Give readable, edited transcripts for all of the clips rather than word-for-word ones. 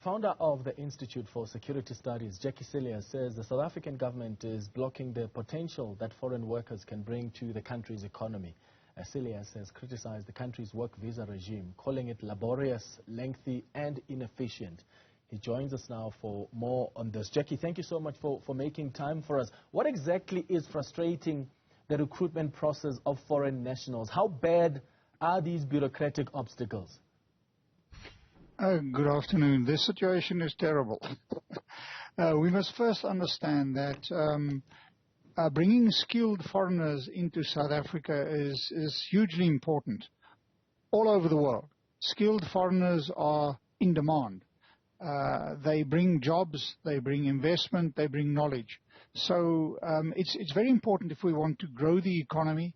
Founder of the Institute for Security Studies, Jakkie Cilliers, says the South African government is blocking the potential that foreign workers can bring to the country's economy. Cilliers has criticized the country's work visa regime, calling it laborious, lengthy, and inefficient. He joins us now for more on this. Jakkie, thank you so much for making time for us. What exactly is frustrating the recruitment process of foreign nationals? How bad are these bureaucratic obstacles? Good afternoon. This situation is terrible. We must first understand that bringing skilled foreigners into South Africa is hugely important. All over the world, skilled foreigners are in demand. They bring jobs, they bring investment, they bring knowledge. So it's very important if we want to grow the economy,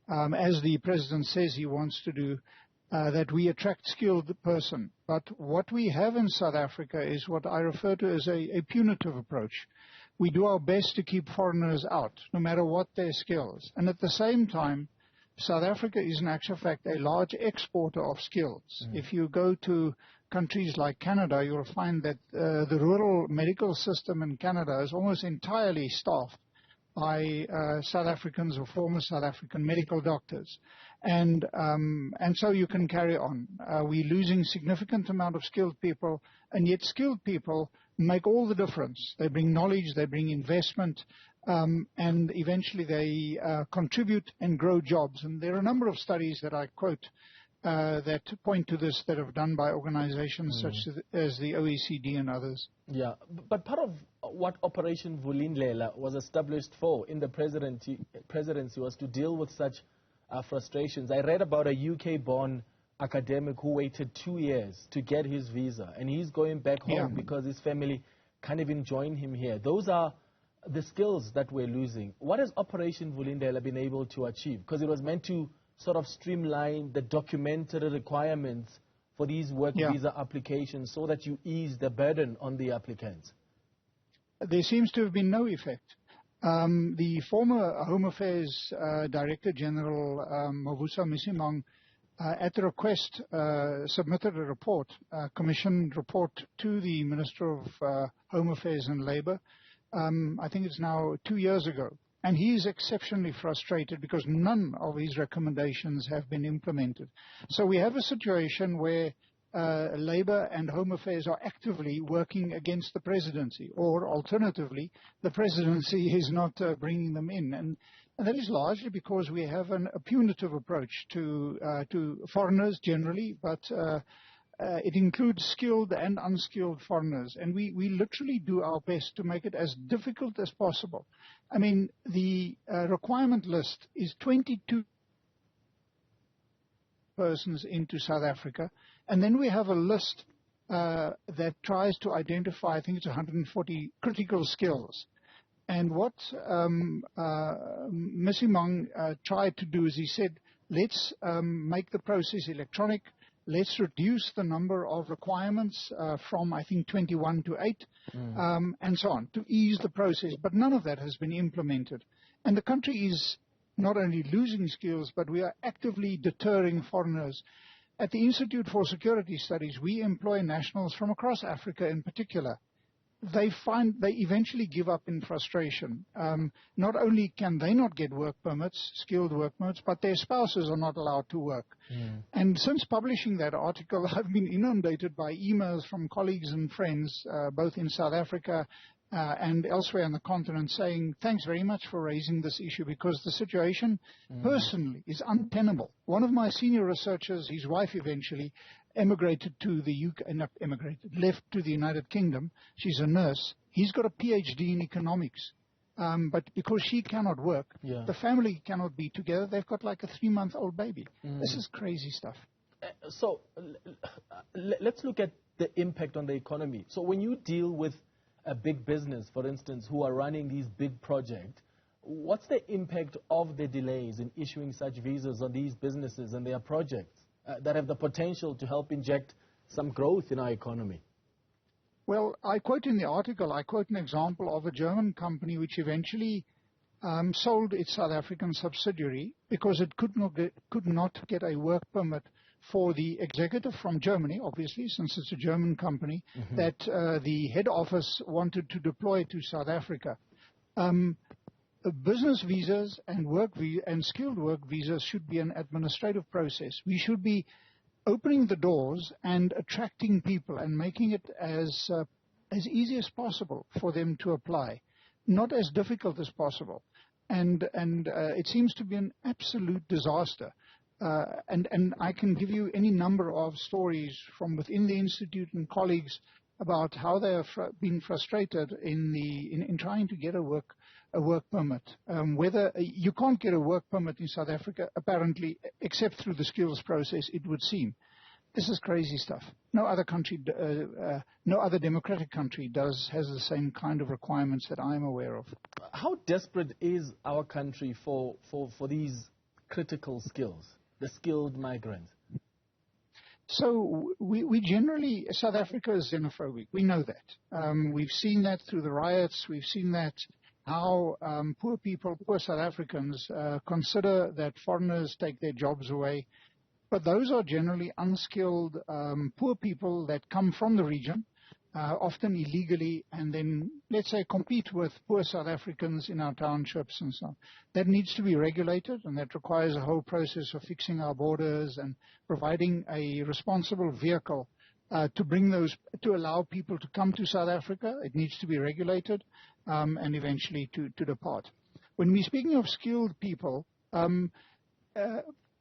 as the President says he wants to do, that we attract skilled person. But what we have in South Africa is what I refer to as a punitive approach. We do our best to keep foreigners out, no matter what their skills. And at the same time, South Africa is in actual fact a large exporter of skills. If you go to countries like Canada, you'll find that the rural medical system in Canada is almost entirely staffed by South Africans or former South African medical doctors. And so you can carry on. We're losing significant amount of skilled people, and yet skilled people make all the difference. They bring knowledge, they bring investment, and eventually they contribute and grow jobs. And there are a number of studies that I quote that point to this that have done by organizations such as the OECD and others. Yeah, but part of what Operation Vulindlela was established for in the presidency was to deal with such frustrations. I read about a UK-born academic who waited 2 years to get his visa, and he's going back home because his family can't even join him here. Those are the skills that we're losing. What has Operation Vulindlela been able to achieve? Because it was meant to sort of streamline the documentary requirements for these work visa applications so that you ease the burden on the applicants. There seems to have been no effect. The former Home Affairs Director General Mavusa Misimang, at the request, submitted a report, commissioned report to the Minister of Home Affairs and Labour. I think it's now 2 years ago. And he is exceptionally frustrated because none of his recommendations have been implemented. So we have a situation where Labour and Home Affairs are actively working against the presidency, or alternatively, the presidency is not bringing them in. And that is largely because we have a punitive approach to foreigners generally, but it includes skilled and unskilled foreigners. And we literally do our best to make it as difficult as possible. I mean, the requirement list is 22 persons into South Africa. And then we have a list that tries to identify, I think it's 140 critical skills. And what Misimang tried to do is he said, let's make the process electronic. Let's reduce the number of requirements from, I think, 21 to 8, and so on, to ease the process. But none of that has been implemented. And the country is not only losing skills, but we are actively deterring foreigners. At the Institute for Security Studies, we employ nationals from across Africa in particular. They eventually give up in frustration. Not only can they not get work permits, skilled work permits, but their spouses are not allowed to work. And since publishing that article, I've been inundated by emails from colleagues and friends, both in South Africa and elsewhere on the continent, saying, thanks very much for raising this issue, because the situation personally is untenable. One of my senior researchers, his wife eventually, emigrated to the UK, not emigrated, left to the United Kingdom. She's a nurse. He's got a PhD in economics. But because she cannot work, the family cannot be together. They've got like a 3-month-old baby. This is crazy stuff. So let's look at the impact on the economy. So when you deal with a big business, for instance, who are running these big projects, what's the impact of the delays in issuing such visas on these businesses and their projects that have the potential to help inject some growth in our economy? Well, I quote in the article, I quote an example of a German company which eventually sold its South African subsidiary because it could not get a work permit for the executive from Germany, obviously, since it's a German company, that the head office wanted to deploy to South Africa. Business visas and and skilled work visas should be an administrative process. We should be opening the doors and attracting people and making it as easy as possible for them to apply, not as difficult as possible. And it seems to be an absolute disaster. And I can give you any number of stories from within the Institute and colleagues about how they have been frustrated in trying to get a work permit. Whether you can't get a work permit in South Africa, apparently, except through the skills process, it would seem. This is crazy stuff. No other country, no other democratic country has the same kind of requirements that I'm aware of. How desperate is our country for these critical skills, the skilled migrants? So we generally, South Africa is xenophobic. We know that. We've seen that through the riots. We've seen that how poor people, poor South Africans, consider that foreigners take their jobs away. But those are generally unskilled, poor people that come from the region, often illegally, and then, let's say, compete with poor South Africans in our townships and so on. That needs to be regulated, and that requires a whole process of fixing our borders and providing a responsible vehicle to allow people to come to South Africa. It needs to be regulated and eventually to depart. When we're speaking of skilled people,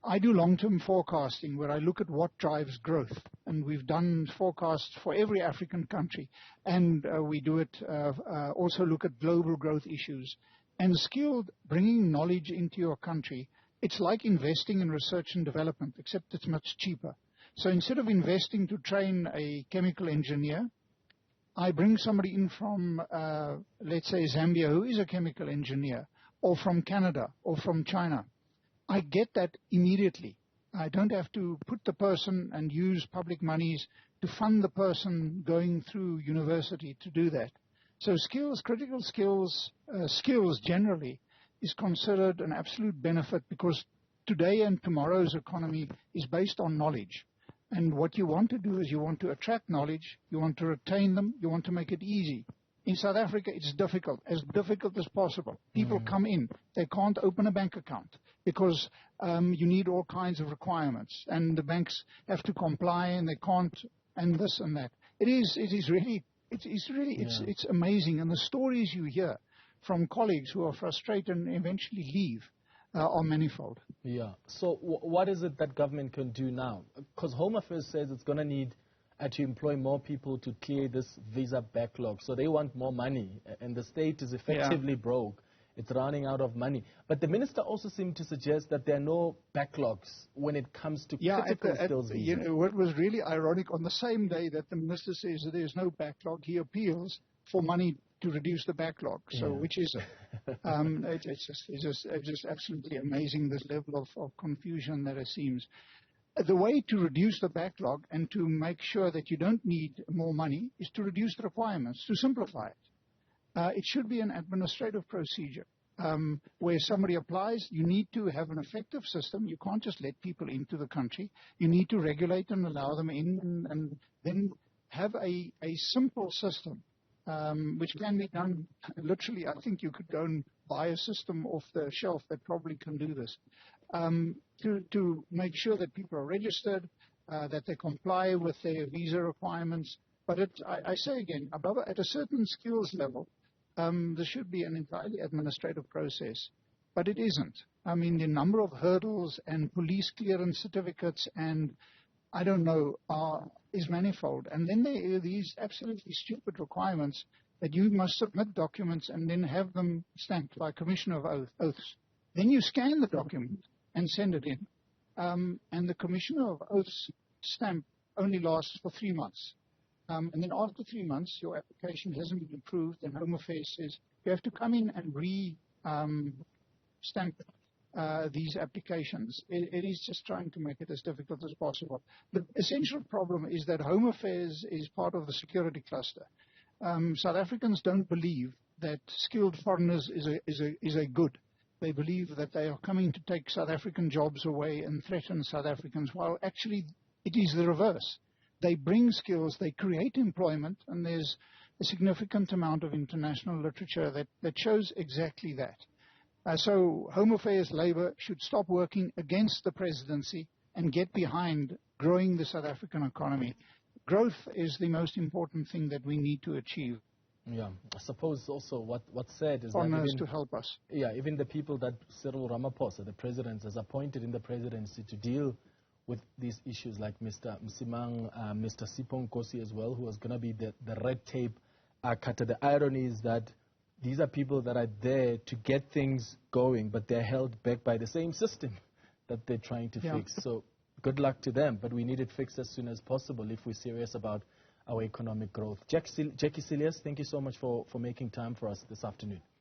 I do long-term forecasting where I look at what drives growth, and we've done forecasts for every African country, and we do it also look at global growth issues. And skilled, bringing knowledge into your country, it's like investing in research and development, except it's much cheaper. So instead of investing to train a chemical engineer, I bring somebody in from, let's say, Zambia, who is a chemical engineer, or from Canada, or from China. I get that immediately. I don't have to put the person and use public monies to fund the person going through university to do that. So skills, critical skills, skills generally is considered an absolute benefit because today and tomorrow's economy is based on knowledge. And what you want to do is you want to attract knowledge, you want to retain them, you want to make it easy. In South Africa, it's difficult as possible. People come in. They can't open a bank account because you need all kinds of requirements. And the banks have to comply, and they can't, and this and that. It's amazing. And the stories you hear from colleagues who are frustrated and eventually leave are manifold. Yeah. So what is it that government can do now? Because Home Affairs says it's going to need to employ more people to clear this visa backlog. So they want more money, and the state is effectively broke. It's running out of money. But the minister also seemed to suggest that there are no backlogs when it comes to critical skills visas. You know, what was really ironic, on the same day that the minister says that there's no backlog, he appeals for money to reduce the backlog. So which is it? It's just absolutely amazing, this level of confusion that it seems. The way to reduce the backlog and to make sure that you don't need more money is to reduce the requirements, to simplify it. It should be an administrative procedure where somebody applies. You need to have an effective system. You can't just let people into the country. You need to regulate and allow them in, and then have a simple system, which can be done literally. I think you could go and buy a system off the shelf that probably can do this. To make sure that people are registered, that they comply with their visa requirements. But I say again, at a certain skills level, there should be an entirely administrative process. But it isn't. I mean, the number of hurdles and police clearance certificates and, I don't know, is manifold. And then there are these absolutely stupid requirements that you must submit documents and then have them stamped by Commissioner of Oaths. Then you scan the document and send it in. And the Commissioner of Oaths stamp only lasts for 3 months. And then after 3 months, your application hasn't been approved, and Home Affairs says you have to come in and stamp these applications. It is just trying to make it as difficult as possible. The essential problem is that Home Affairs is part of the security cluster. South Africans don't believe that skilled foreigners is a good. They believe that they are coming to take South African jobs away and threaten South Africans, while actually It is the reverse. They bring skills, they create employment, and there's a significant amount of international literature that shows exactly that. So Home Affairs Labour should stop working against the presidency and get behind growing the South African economy. Growth is the most important thing that we need to achieve. Yeah, I suppose also what's said is Foreigners that even, to help us. Yeah, even the people that Cyril Ramaphosa, the president, has appointed in the presidency to deal with these issues, like Mr. Msimang, Mr. Sipho Nkosi as well, who was going to be the red tape cutter. The irony is that these are people that are there to get things going, but they're held back by the same system that they're trying to fix. So good luck to them, but we need it fixed as soon as possible if we're serious about our economic growth. Jakkie Cilliers, thank you so much for making time for us this afternoon.